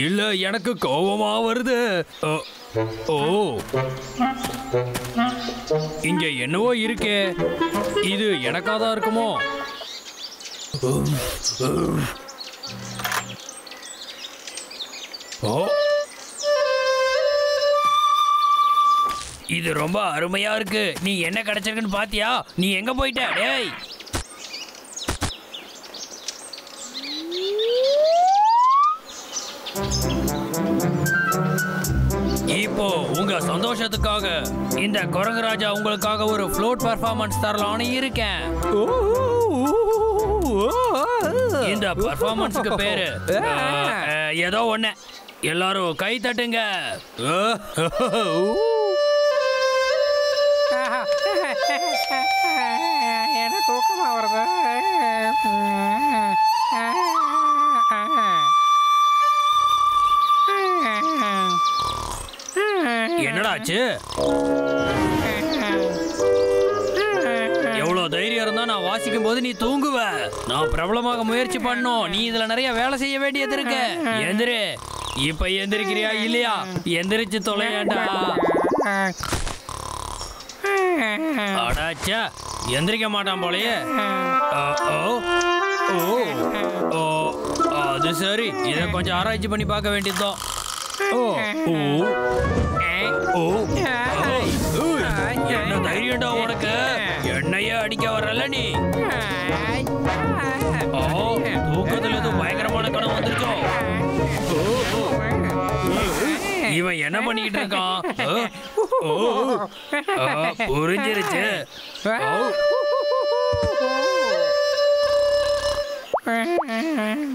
இல்ல, எனக்கு கோபமா வருது. ஓ, இங்க என்னவோ இருக்கே, இது எனக்காதான் இருக்குமோ? ஓ, இது ரொம்ப அருமையா இருக்கு. நீ என்ன கிடைச்சிருக்குன்னு பாத்தியா? நீ எங்க போயிட்ட? டேய், இப்போ உங்க சந்தோஷத்துக்காக இந்த குரங்கு ராஜா உங்களுக்காக ஒரு ஃப்ளோட் பெர்ஃபார்மன்ஸ் தரலான்னு இருக்கேன். இந்த பெர்ஃபார்மன்ஸ்க்கு பேரு ஏதோ ஒண்ணு. எல்லாரும் கை தட்டுங்க. என்ன தூக்கமா வருது? என்னடாச்சு? எவ்வளவு தைரியம் இருந்தா நான் வாசிக்கும் போது நீ தூங்குவ. நான் பிரபலமாக முயற்சி பண்ணும். நீ இதுல நிறைய வேலை செய்ய வேண்டியது இருக்கு. எந்திரு. இப்ப எந்திரிக்கிறியா இல்லையா? எந்திரிச்சு தொலையாண்டா. அடாச்சா, எந்திரிக்க மாட்டான் போலயே. அது சரி, இதை கொஞ்சம் ஆராய்ச்சி பண்ணி பார்க்க வேண்டியதுதான். என்ன தைரியம்டா உனக்கு? என்னையே அடிக்க வரல நீ? தூக்கத்துல எதுவும் பயங்கரமான கனவு வந்துருச்சோ? இவன் என்ன பண்ணிக்கிட்டு இருக்கான்? புரிஞ்சிருச்சு.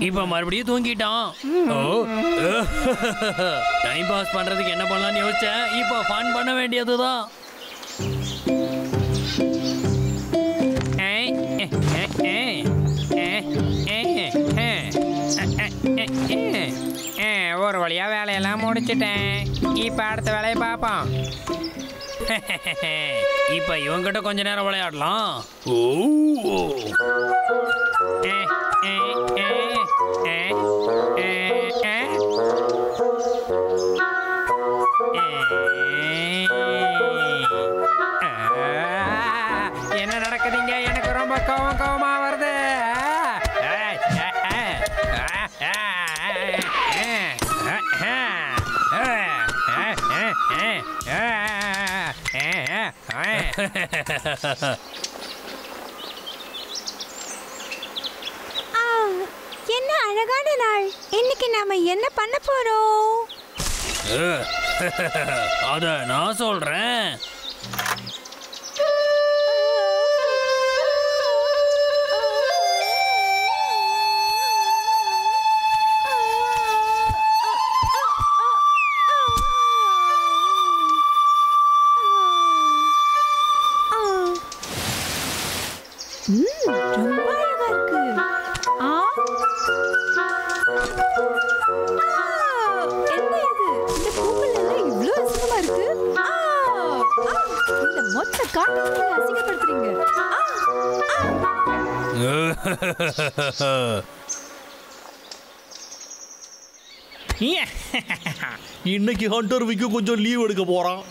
இப்ப மறுபடியும் தூங்கிட்டான். டைம் பாஸ் பண்றதுக்கு என்ன பண்ணலாம்னு யோசிச்சேன். இப்ப ஃபன் பண்ண வேண்டியதுதான். ஒரு வழியா வேலையெல்லாம் முடிச்சிட்டேன். இப்ப அடுத்த வேலையை பார்ப்போம். இப்ப இவங்கிட்ட கொஞ்ச நேரம் விளையாடலாம். என்ன நடக்குதுங்க? எனக்கு ரொம்ப கோவமா வருது. என்ன அழகான நாள். இன்னைக்கு நாம என்ன பண்ண போறோம்? அத நான் சொல்றேன். ரொம்ப அழகா இருக்கு. என்ன இது? இந்த பூக்கள் எல்லாம் இவ்ளோ அசிங்கமா இருக்கு. இந்த மொத்த காட்டையும் அசிங்கப்படுத்துறீங்க. இன்னைக்கு ஹண்டர் விக்கு கொஞ்சம் லீவ் எடுக்க போறான்.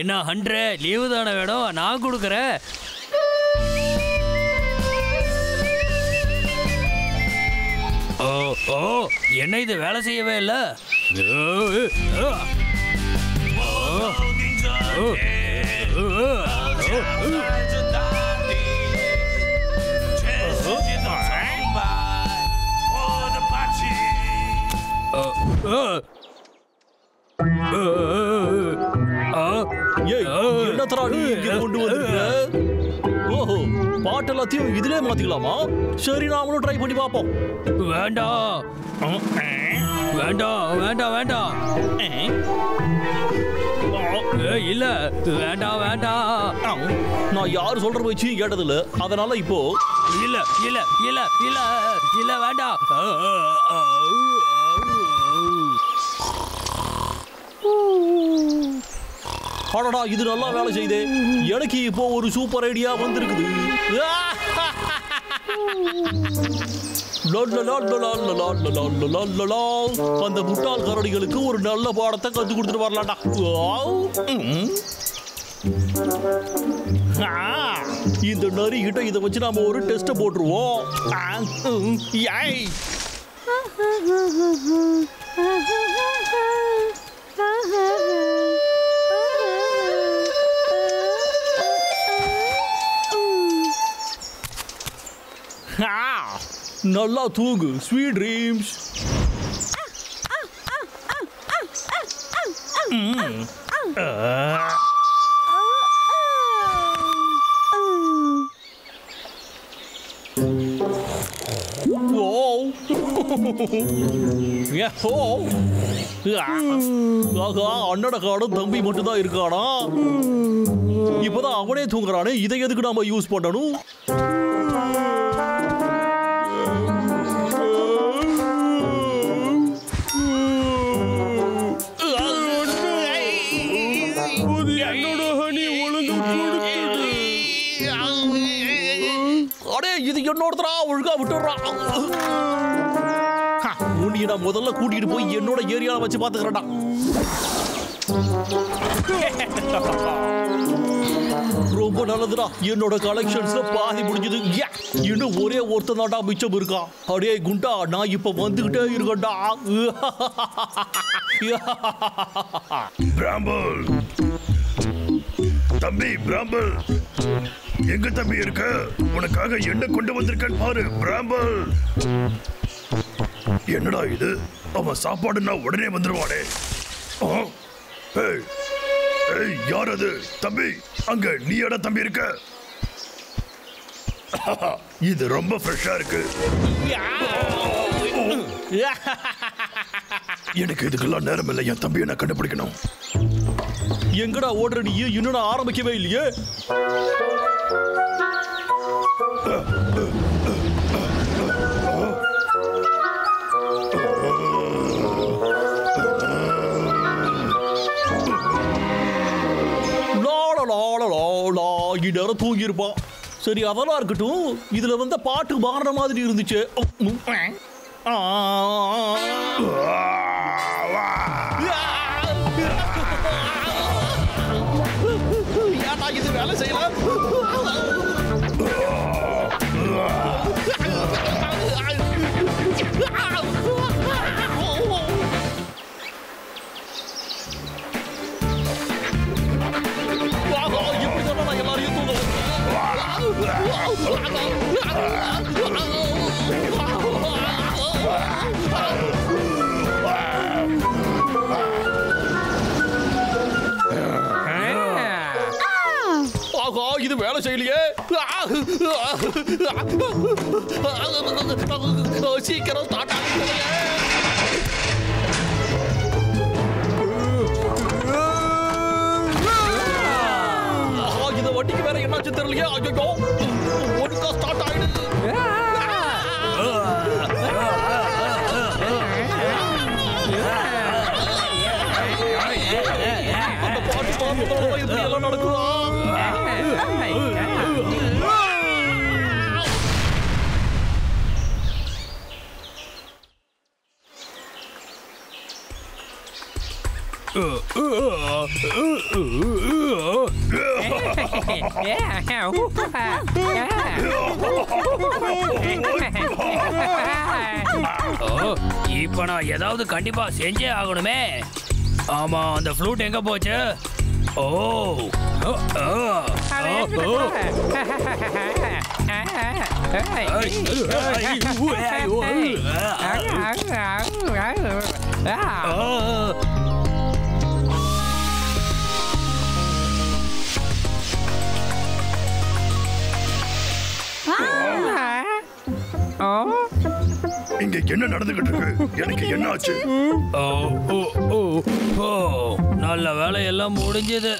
என்ன ஹண்ட்ர லீவு தானே வேணும், நான் கொடுக்குறேன். என்ன இது வேலை செய்யவே இல்லை? என்னத்தரா நீ இங்க கொண்டு வந்திருக்க? ஓஹோ, பாட்டு எல்லாத்தையும் இதுலயே மாத்திக்கலாமா? சரி, நாமளும் ட்ரை பண்ணி பார்ப்போம். வேண்டாம் வேண்டாம் வேண்டாம் வேண்டாம். இல்ல வேண்டாம் வேண்டாம். நான் யாரு சொல்ற பேச்சையும் கேட்டதில்ல, அதனால இப்போ இல்ல இல்ல இல்ல இல்ல இல்ல வேண்டாம். அடடா இது நல்லா வேலை செய்தே. எனக்கு இப்போ ஒரு சூப்பர் ஐடியா வந்திருக்குது. அந்த முட்டாள் கரடிகளுக்கு ஒரு நல்ல பாடத்தை கத்து கொடுத்துட்டு வரலாம்டா. இந்த நரி கிட்ட இதை வச்சு நாம ஒரு டெஸ்ட் போட்டுருவோம். நல்லா தூங்கு, ஸ்வீட் ட்ரீம்ஸ். அண்ணட காடும் தம்பி மட்டும் தான் இருக்கானா? இப்பதான் அவனே தூங்குறானே, இதை எதுக்கு நாம யூஸ் பண்ணணும்? இது என்னோடதா, ஒழுங்கா விட்டுறா. உன்னை நான் முதல்ல கூட்டிட்டு போய் என்னோட ஏரியால வச்சு பாத்துக்கிறேன்டா. ரொம்ப நல்லதுடா, என்னோட கலெக்ஷன்ஸ்ல பாதி முடிஞ்சது. இன்னும் ஒரே ஒருத்தன் தான்டா மிச்சம் இருக்கான். அடே குண்டா, நான் இப்ப வந்துகிட்டே இருக்கேன்டா. பிராம்பல் தம்பி, பிராம்பல் எங்க தம்பி இருக்க? உனக்காக என்ன கொண்டு வந்திருக்கேன் பாரு பிராம்பல். என்னடா இது, அவன் சாப்பாடுன்னா உடனே வந்துருவானே. யார் அது? தம்பி, அங்க நீ எடா தம்பி இருக்க? இது ரொம்ப ஃப்ரெஷ்ஷா இருக்கு. எனக்கு இதுக்கெல்லாம் நேரம் இல்லை, என் தம்பியை நான் கண்டுபிடிக்கணும். எங்கடா ஓடுற நீ? இன்னும் நான் ஆரம்பிக்கவே இல்லையே. நேரம் தூங்கி இருப்பான். சரி, அதெல்லாம் இருக்கட்டும். இதுல வந்த பாட்டு மாறின மாதிரி இருந்துச்சு. இது வேலை செய்யல. இப்படி சொன்னா நான் எல்லாரையும் இது வேலை செய்யலையே. சீக்கிரம் ஸ்டார்ட் ஆகுது. இந்த வண்டிக்கு வேற என்னாச்சு தெரியலையே. ஐயோ, ஒழுங்கா ஸ்டார்ட் ஆயிடுது. அந்த பாட்டு பாட்டு இப்படி எல்லாம் நடக்குதா? இப்ப நான் ஏதாவது கண்டிப்பா செஞ்சே ஆகணுமே. ஆமா, அந்த ஃப்ளூட் எங்க போச்சு? இங்க என்ன நடந்துகிட்டு இருக்கு? எனக்கு என்ன ஆச்சு? நல்ல வேலை எல்லாம் முடிஞ்சது.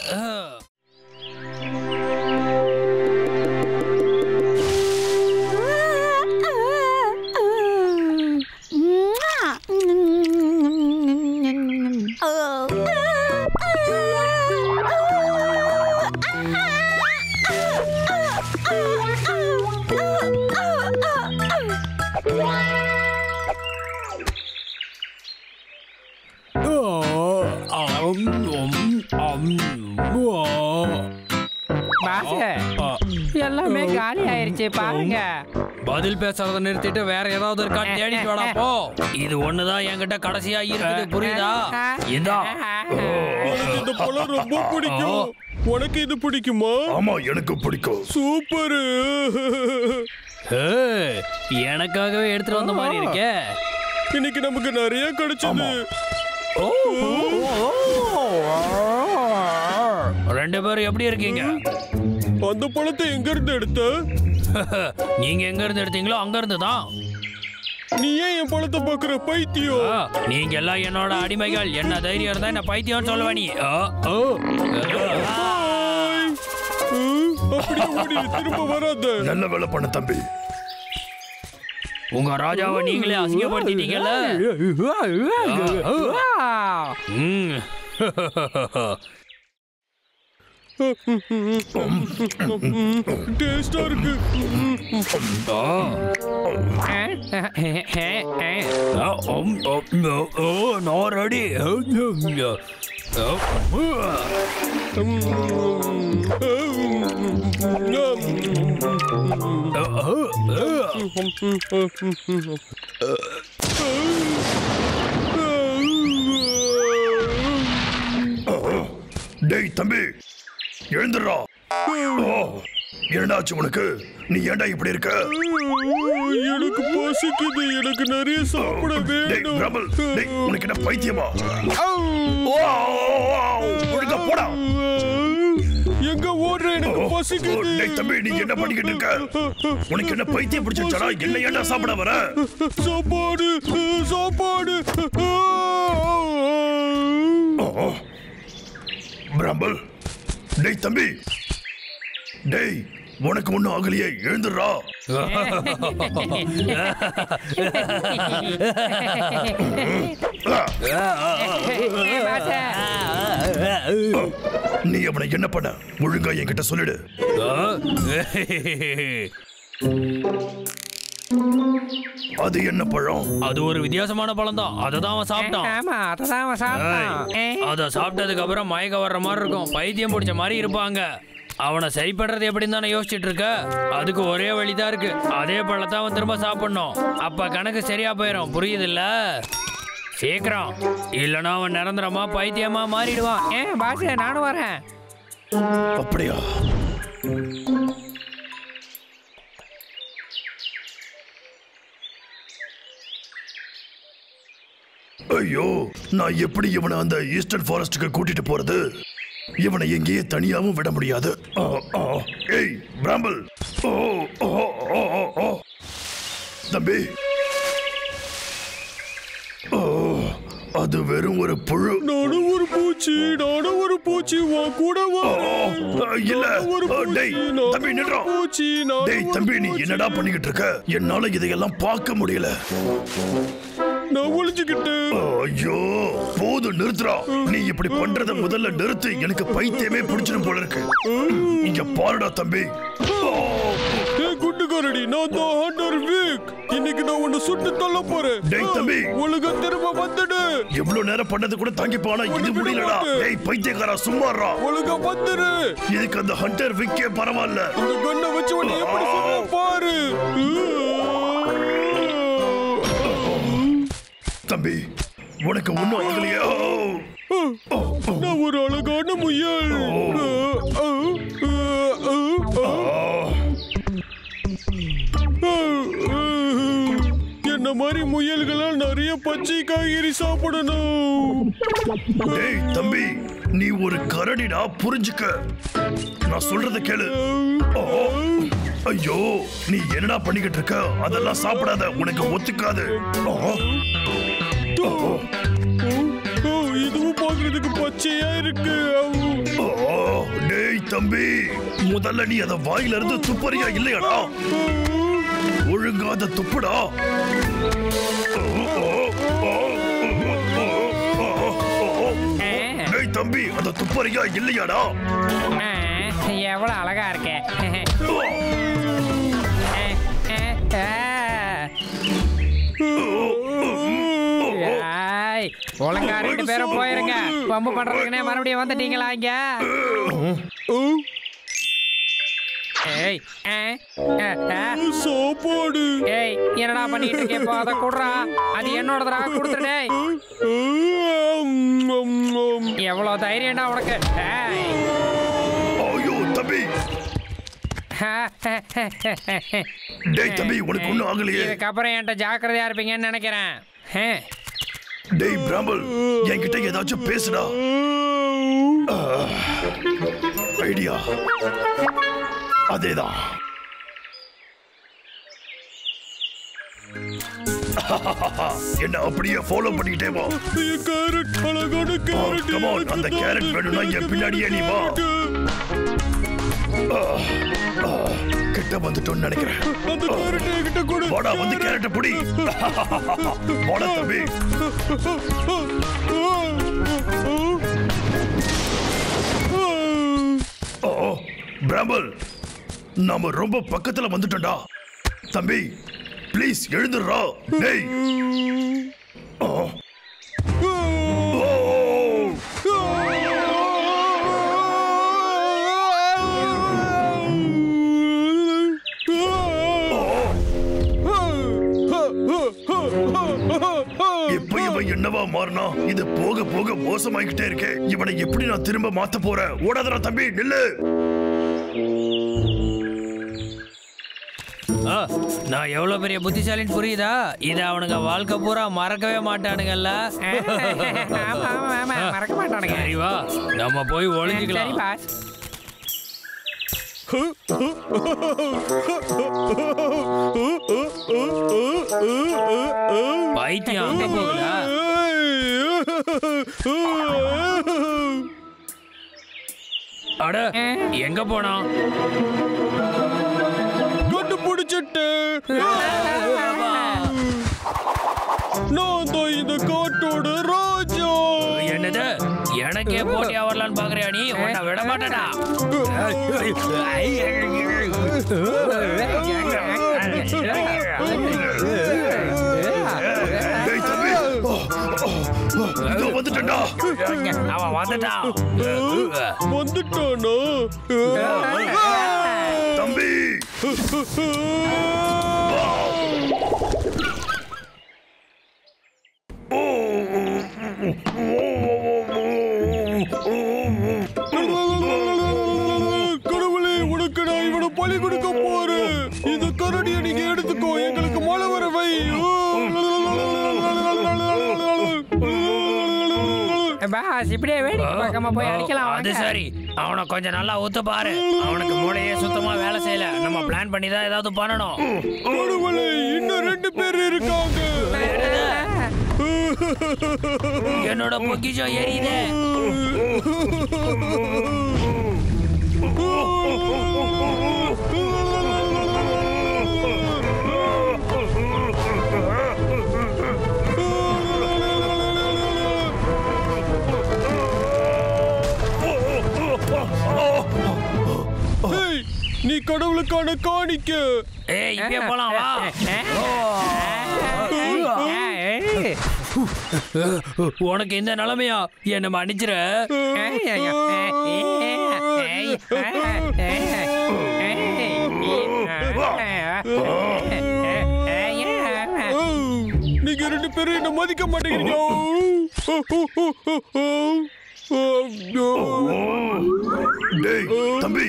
எல்லாமே காலி ஆயிருச்சு பாருங்க. பதில் பேசுறத நிறுத்திட்டு வேற ஏதாவது இருக்கா தேடிட்டு வாடா போ. இது ஒண்ணுதான் என்கிட்ட கடைசியா இருக்குது, புரியுதா? இதா இந்த பழம் ரொம்ப பிடிக்கும். உனக்கு இது பிடிக்குமா? ஆமா, எனக்கு பிடிக்கும். சூப்பர். எனக்காகவே எடுத்துட்டு வந்த மாதிரி இருக்கே. இன்னைக்கு நமக்கு நிறைய கிடைச்சது. ரெண்டு பேரும் எப்படி இருக்கீங்க? அந்த பழத்தை எங்க இருந்து எடுத்த? நீங்க எங்க இருந்து எடுத்தீங்களோ அங்க இருந்து தான். நீ ஏன் என் பழத்தை பாக்குற பைத்தியம்? நீங்க எல்லாம் என்னோட அடிமைகள். என்ன தைரியம் இருந்தா என்ன பைத்தியம் சொல்லுவ நீ? அப்படியே ஓடி திரும்ப வராத. நல்ல வேலை பண்ண தம்பி. உங்க ராஜாவை நீங்களே அசிங்கப்படுத்திட்டீங்கல்ல. டேஸ்டா இருக்கு. நான் ரெடி. டேய் தம்பி, எழுந்துடுறா. என்னடாச்சு உனக்கு? நீ ஏன்டா இப்படி இருக்க? எனக்கு பசிக்குது. எனக்கு நிறைய சாப்பிட வேணும். உனக்கு என்ன பைத்தியமா? ஒழுங்கா போடா. எங்க ஓடுற? எனக்கு பசிக்குது. டேய் தம்பி, நீ என்ன பண்ணிக்கிட்டு இருக்க? உனக்கு என்ன பைத்தியம் பிடிச்சிருச்சா? என்ன ஏன்டா சாப்பிட வர? சாப்பாடு சாப்பாடு. பிராம்பல், டேய் தம்பி, டேய் உனக்கு ஒண்ணும் ஆகலையே, எழுந்துடுறா. நீ அவனை என்ன பண்ண? ஒழுங்கா என்கிட்ட சொல்லிடு. அது என்ன பழம்? அது ஒரு வித்தியாசமான பழம் தான். அததான் அவன் சாப்பிட்டான். ஆமா, அததான் அவன் சாப்பிட்டான். அத சாப்பிட்டதுக்கு அப்புறம் மயக்க வர்ற மாதிரி இருக்கும். பைத்தியம் பிடிச்ச மாதிரி இருப்பாங்க. அவனை சரி பண்றது எப்படின்னு தானே யோசிச்சுட்டு இருக்க. அதுக்கு ஒரே வழிதான் இருக்கு. அதே பழத்தை அவன் திரும்ப சாப்பிடணும். அப்ப கணக்கு சரியா போயிடும். புரியுதுல்ல? சீக்கிரம், இல்லைன்னா அவன் நிரந்தரமா பைத்தியமா மாறிடுவான். பாஸ், நானும் வரேன். அப்படியா? ஐயோ, நான் எப்படி இவனை அந்த ஈஸ்டர்ன் ஃபாரஸ்டுக்கு கூட்டிட்டு போறது? இவனை எங்கேயே தனியாவும் விட முடியாது. ஏய் பிராம்பல், தம்பி, அது வெறும் ஒரு புழு. நானும் ஒரு பூச்சி. உன் கூட இல்ல. டேய் தம்பி, நின்றா. டேய் தம்பி, நீ என்னடா பண்ணிக்கிட்டு இருக்க? என்னால இதையெல்லாம் பார்க்க முடியல. நான் ஒளிஞ்சுக்கிட்டேன். ஐயோ, போதும், நிறுத்துறா. நீ இப்படி பண்றத முதல்ல நிறுத்து. எனக்கு பைத்தியமே பிடிச்சிடும் போல இருக்கு. இங்க பாருடா தம்பி. குண்டுகாரடி, நான் தான் ஹண்டர் வீக். இன்னைக்கு நான் உன்னை சுட்டு தள்ள போறேன். டேய் தம்பி, ஒழுங்கா திரும்ப வந்துடு. எவ்வளவு நேரம் பண்ணது கூட தாங்கி போனா இது முடியலடா. டேய் பைத்தியக்காரா, சும்மாறா. ஒழுங்கா வந்துரு. இதுக்கு அந்த ஹண்டர் வீக்கே பரவாயில்ல. இந்த கண்ணை வச்சு உன்னை எப்படி சொல்ல பாரு. தம்பி, உனக்கு ஒண்ணும் ஆகலையா? நான் ஒரு அழகான முயல். என்ன மாதிரி முயல்களால் நிறைய பச்சை காய்கறி சாப்பிடணும். டேய் தம்பி, நீ ஒரு கரடிடா, புரிஞ்சுக்க. நான் சொல்றத கேளு. ஐயோ நீ என்னடா பண்ணிக்கிட்டு இருக்க? அதெல்லாம் சாப்பிடாத, உனக்கு ஒத்துக்காது. இதுவும் பாக்குறதுக்கு பச்சையா இருக்கு. டேய் தம்பி, முதல்ல நீ அத வாயில இருந்து துப்பறியா இல்லையாடா? ஒழுங்காத துப்புடா. டேய் தம்பி, அத துப்பறியா இல்லையாடா? எவ்வளவு அழகா இருக்க. ஒழுங்கா 2 பேரும் போயிருங்க. பம்பு பண்றதுக்குன்னே மறுபடியும் வந்துட்டீங்களா இங்க? சாப்பாடு. ஏய் என்னடா பண்ணிட்டு இருக்கே? இப்போ அதை குடுறா. அது என்னோடதா, கொடுத்துடே. எவ்வளவு தைரியம்டா உனக்கு? ஐயோ தம்பி. டேய் தம்பி, உனக்கு ஒண்ணும் ஆகலையே? இதுக்கப்புறம் என்கிட்ட ஜாக்கிரதையா இருப்பீங்கன்னு நினைக்கிறேன். டேய் பிராம்பல், என்கிட்ட ஏதாச்சும் பேசுடா. ஐடியா அதேதான். என்ன அப்படியே ஃபாலோ பண்ணிக்கிட்டே வா. கேரட், அழகான கேரட். கம் ஆன், அந்த கேரட் வேணும்னா என் பின்னாடியே நீ வா. கிட்ட வந்துட்டோம்னு நினைக்கிறேன். அந்த கேரட் என்கிட்ட கொடு. வாடா, வந்து கேரட்டை புடி. வாடா தம்பி. பிராம்பல், நாம ரொம்ப பக்கத்துல வந்துட்டோம்டா. தம்பி ப்ளீஸ் எழுந்துடுறா. டேய் இப்ப இவன் என்னவா மாறினா? இது போக போக மோசமாயிக்கிட்டே இருக்கே. இவனை எப்படி நான் திரும்ப மாத்த போறேன்? ஓடாதடா தம்பி, நில்லு. நான் எவ்வளவு பெரிய புத்திசாலின்னு புரியுதா? இதை அவனுங்க வாழ்க்கை பூரா மறக்கவே மாட்டானுங்கல்ல. மறக்க மாட்டானுங்க. சரி வா, நம்ம போய் ஒளிஞ்சுக்கலாம். சரி பாஸ். பைத்தியம் அங்க போகுதா? அட எங்க போனா? கண்டுபிடிச்சிட்டு நான் தான் இந்த காட்டோட ராஜா. என்னது? எனக்கே போட்டியா வரலான்னு பாக்குறியா நீ? உன்னை விட மாட்டேடா. டேய் தம்பி, இதோ வந்துட்டேன்டா. அவன் வந்துட்டான். வந்துட்டானா? தம்பி கடவுளே, உனக்கு நான் இவனை பலி கொடுக்க போறேன். இந்த கரடியை நீங்க எடுத்துக்கோ, எங்களுக்கு மழை வர வை. பாஸ் இப்படியே வேடிக்கை பார்க்காம போய் அடிக்கலாம். அது சரி, அவனை கொஞ்சம் நல்லா ஊத்து பாரு. அவனுக்கு மூளையே சுத்தமா வேலை செய்யல. நம்ம பிளான் பண்ணி தான் ஏதாவது பண்ணணும். கடவுளே, இன்னும் 2 பேர் இருக்காங்க. என்னோட பொக்கிஷம் எரியுதே. நீ கடவுளுக்கான காணிக்க. ஏய் இப்பே போலாம் வா. உனக்கு இந்த நிலைமையா? என்ன மன்னிச்சிர. நீங்க 2 பேரும் என்ன மதிக்க மாட்டேங்கிறீங்க. டேய் தம்பி,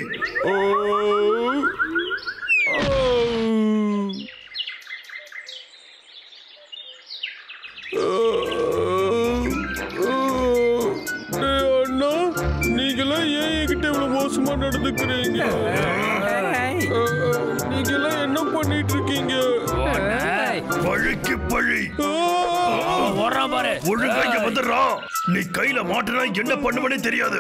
அண்ணா, நீங்களா ஏன் என்கிட்ட இவ்வளவு மோசமா நடந்துக்கிறீங்க. நீங்க எல்லாம் என்ன பண்ணிட்டு இருக்கீங்க? பழிக்கு பழி. பாரு ஒழுங்காக வந்துடுறா. நீ கையில மாட்டினா என்ன பண்ணுவனே தெரியாது.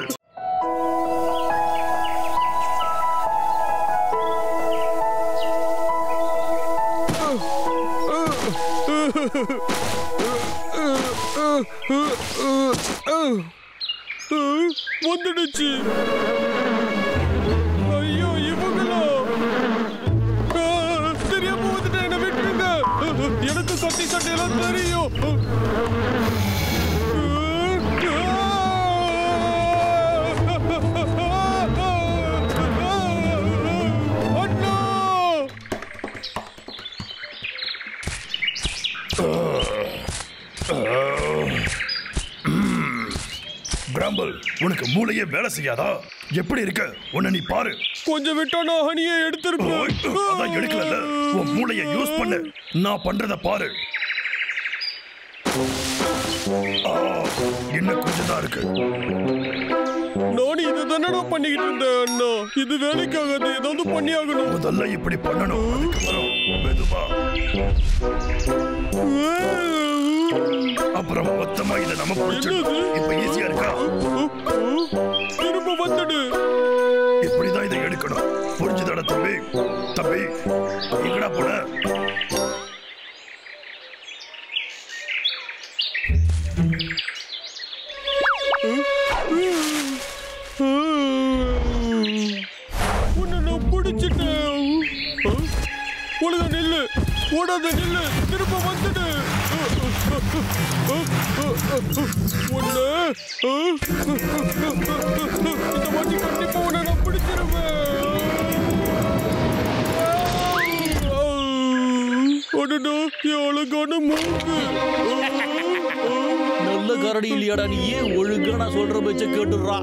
வந்துடுச்சு. ஐயோ இவங்களா தெரியாம வந்துட்டு என்ன விட்டுருங்க. எனக்கு கத்தி சட்டையெல்லாம் தெரியும். பிராம்பல், உனக்கு மூளையே வேலை செய்யாதா? எப்படி இருக்க? உன்னை நீ பாரு. கொஞ்சம் விட்டா நான் ஹனியை எடுத்திருப்பேன். அதான் எடுக்கல. உன் மூளையை யூஸ் பண்ணு. நான் பண்றத பாரு. இன்னும் கொஞ்சம் தான் இருக்கு. நானும் இதை தானடா பண்ணிக்கிட்டு இருந்தேன் அண்ணா. இது வேலைக்காகாது, ஏதாவது பண்ணி ஆகணும். முதல்ல இப்படி பண்ணணும். அதுக்கப்புறம் மெதுவா, அப்புறம் மொத்தமா இதை நம்ம பிடிச்சிருக்கோம். இப்ப ஈஸியா இருக்கா? திரும்ப வந்துடு. இப்படிதான் இதை எடுக்கணும். புரிஞ்சுதாடா தம்பி? தம்பி எங்கடா போன? உன்னை நான் பிடிச்சிட்டேன். ஒழுங்கா நில்லு, ஓடாத நில்லு, திரும்ப வந்துடு. ஒண்ணு இந்த வாட்டி கண்டிப்பா உன்னை நான் பிடிச்சிருவேன். அடடா, என் அழகான மூக்கு. நல்ல கரடி இல்லையாடா நீ? ஏன் ஒழுங்கா நான் சொல்ற பேச்ச கேட்டுடுறா?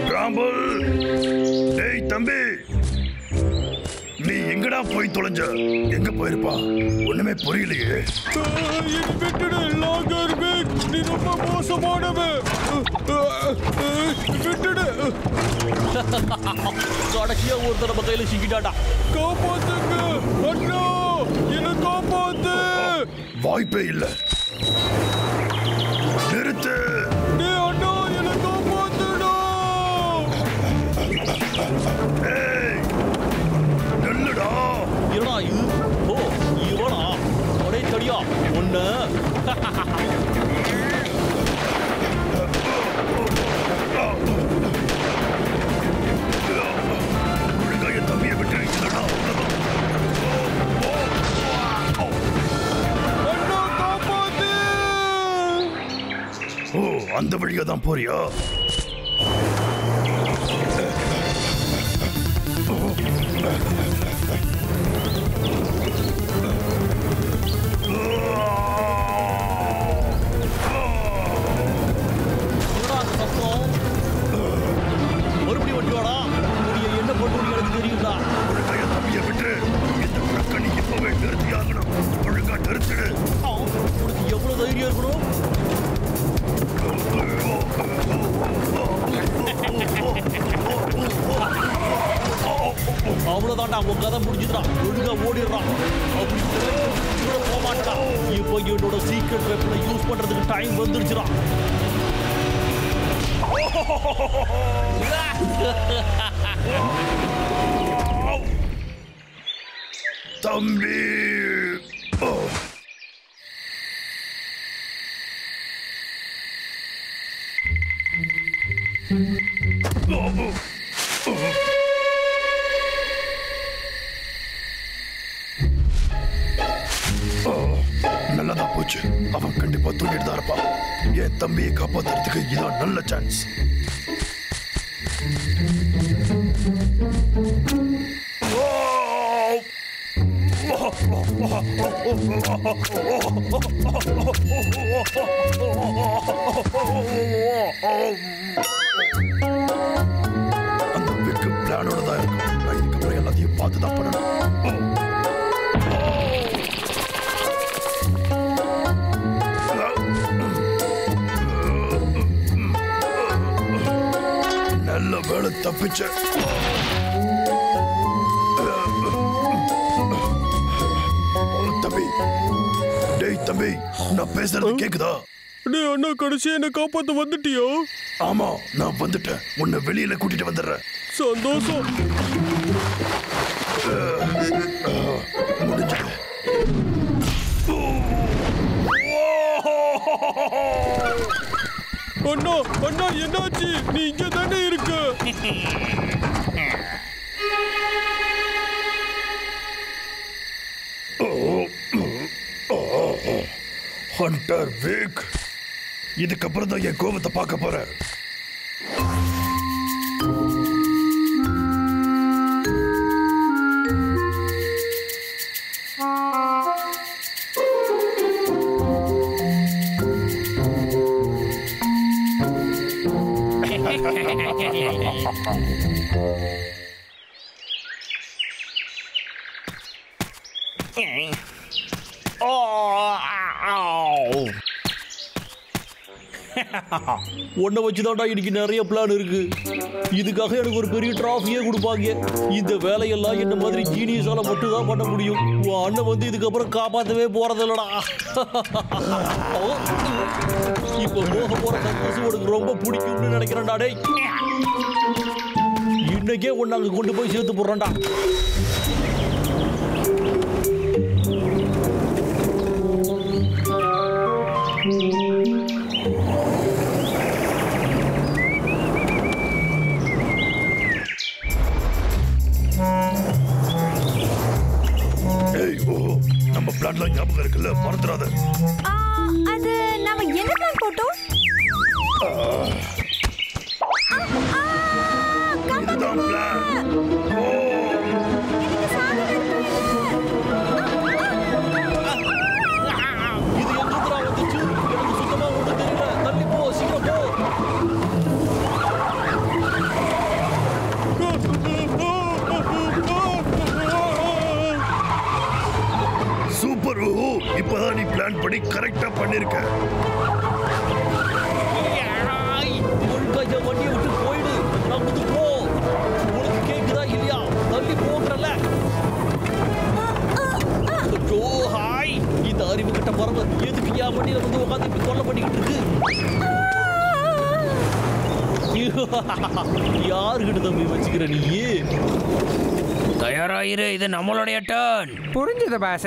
பிராம்பல், டேய் தம்பி, நீ எங்கடா போய் தொலைஞ்ச? எங்க போயிருப்பா? ஒண்ணுமே புரியலையே. விட்டுடு லாகர்பேக், நீ ரொம்ப மோசமானவன். விட்டுடு. கடைசியா ஒருத்தர் நம்ம கையில சிக்கிட்டாடா. காப்பாத்துங்க அண்ணா, என்ன காப்பாத்து. வாய்ப்பே இல்ல. நிறுத்து. டேய் அண்ணா, என்ன காப்பாத்துடா. ஏய், நில்லுடா. என்னடா இது? ஓ இவனா? ஒரே தடியா ஒண்ணு. ஒழுங்கா என் தம்பியை விட்டு இல்லடா. அண்ணா காப்பாத்து. ஓ, அந்த வழியா தான் போறியா? மறுபடியும் வண்டியோடா. என்ன பண்ணு எனக்கு தெரியுதா? ஒழுங்கா என் தம்பியை விட்டு இந்த பிரக்கணி இப்பவே நிறுத்தி ஆகணும். ஒழுங்கா நிறுத்திடு. உனக்கு எவ்வளவு தைரியம் இருக்கணும்? அவ்வளவுதான்டா, உன் கதை முடிஞ்சுதான். ஒழுங்கா ஓடிடுறான். அப்படி போக மாட்டா. இப்போ என்னோட சீக்ரெட் வெப்பனை யூஸ் பண்றதுக்கு டைம் வந்துருச்சுடா. தம்பி, நல்லதா போச்சு. அவன் கண்டிப்பா தூங்கிட்டு தான் இருப்பான். என் தம்பியை காப்பாத்துறதுக்கு இதான் நல்ல சான்ஸ். அந்த விக்கு பிளானோட தான் இருக்கும். நான் இதுக்கப்புறம் எல்லாத்தையும் பார்த்து தான் பண்ணணும். நல்ல வேலை தப்பிச்ச. தம்பி, டேய் தம்பி, நான் பேசுறது கேக்குதா? டேய் அண்ணா, கடைசியா என்ன காப்பாத்த வந்துட்டியா? ஆமா, நான் வந்துட்டேன். உன்னை வெளியில கூட்டிட்டு வந்துடுறேன். சந்தோஷம். முடிஞ்சது. அண்ணா அண்ணா, என்னாச்சு? நீ இங்க தானே இருக்க? Hunter week. இதுக்கப்புறம் தான் என் கோபத்தை பார்க்க போறேன். உன்னை வச்சுதான்டா இன்னைக்கு நிறைய பிளான் இருக்கு. இதுக்காக எனக்கு ஒரு பெரிய டிராஃபியே கொடுப்பாங்க. இந்த வேலையெல்லாம் என்ன மாதிரி ஜீனியஸால மட்டும் தான் பண்ண முடியும். உன் அண்ணன் வந்து இதுக்கப்புறம் காப்பாற்றவே போறதில்லடா. இப்ப போக போற சந்தோஷம் உனக்கு ரொம்ப பிடிக்கும்னு நினைக்கிறேன்டா. டேய், இன்னைக்கே உன்னை அங்க கொண்டு போய் சேர்த்து போடுறேன்டா. நம்ம பிளான்லாம் ஞாபகம் இருக்குல்ல, மறந்துடாத. அது நாம என்ன பிளான் போட்டோம்? இதுதான் பிளான். எனக்கு சாதனை இருக்கு. இது எங்கிருந்துடா வந்துச்சு? எனக்கு சுத்தமா ஒண்ணும் தெரியல. தள்ளி போ, சீக்கிரம் போ. சூப்பர். இப்பதான் நீ பிளான் பண்ணி கரெக்டா பண்ணிருக்க. ஒழுங்கா வண்டியை விட்டு போயிடு. நம்புது போ. உனக்கு கேக்குதா இல்லையா? தள்ளி போன்றல. ஹாய், இந்த அறிவு கட்ட பறவை எதுக்கு என் வண்டியில வந்து உட்காந்து இப்படி தொல்லை பண்ணிக்கிட்டு இருக்கு? யாருக்கிட்ட தம்பி வச்சுக்கிற நீ? தயாராயிரு, இது நம்மளுடைய டர்ன். புரிஞ்சுது பாச.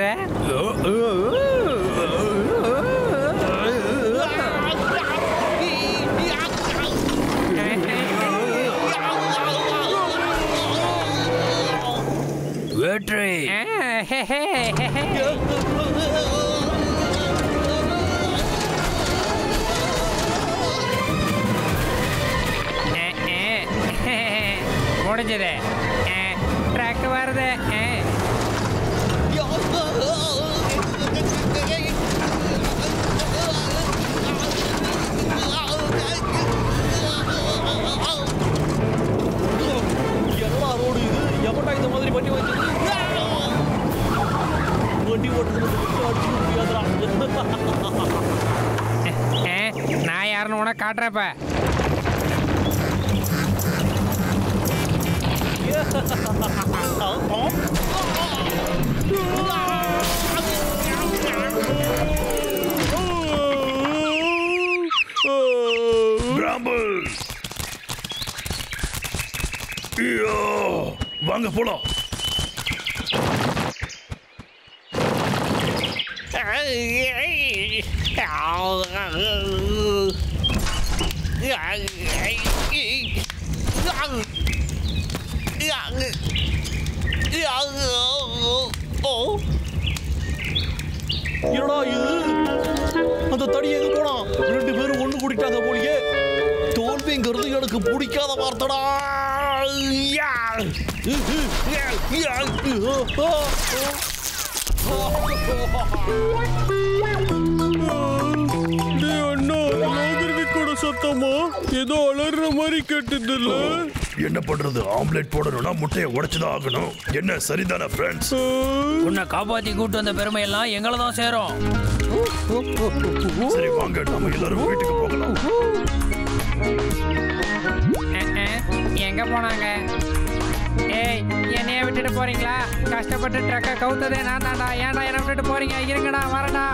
வெற்றி. முடிஞ்சது. ட்ரக் வருது. என்னடா ரோடு இது? எவன்டா இந்த மாதிரி வண்டி வச்சது? வண்டி ஓட்டுறது அடிச்சுக்க முடியாதுடா. நான் யாருன்னு உனக்கு காட்டுறப்ப. பிராம்பிள், வாங்க போலாம். என்னடா இது? அந்த தடி எங்க போனா? ரெண்டு பேரும் ஒண்ணு கூட்டிட்டாங்க போலியே. தோல்விங்கிறது எனக்கு பிடிக்காத வார்த்தைடா. டேய் அண்ணா, நாகரிகோட சத்தமா ஏதோ அலற மாதிரி கேட்டது இல்ல? என்ன பண்றது? ஆம்லெட் போடணும்னா முட்டையை உடைச்சுதான் ஆகணும். என்ன சரிதானே ஃப்ரெண்ட்ஸ்? உன்னை காப்பாத்தி கூட்டு வந்த பெருமை எல்லாம் எங்களை தான் சேரும். சரி வாங்க, நம்ம எல்லாரும் வீட்டுக்கு போகலாம். எங்க போனாங்க? ஏய், என்னைய விட்டுட்டு போறீங்களா? கஷ்டப்பட்டு ட்ரக்கை கவுத்ததே நான் தான்டா. ஏன்டா என்னை விட்டுட்டு போறீங்க? இருங்கடா, வரடா.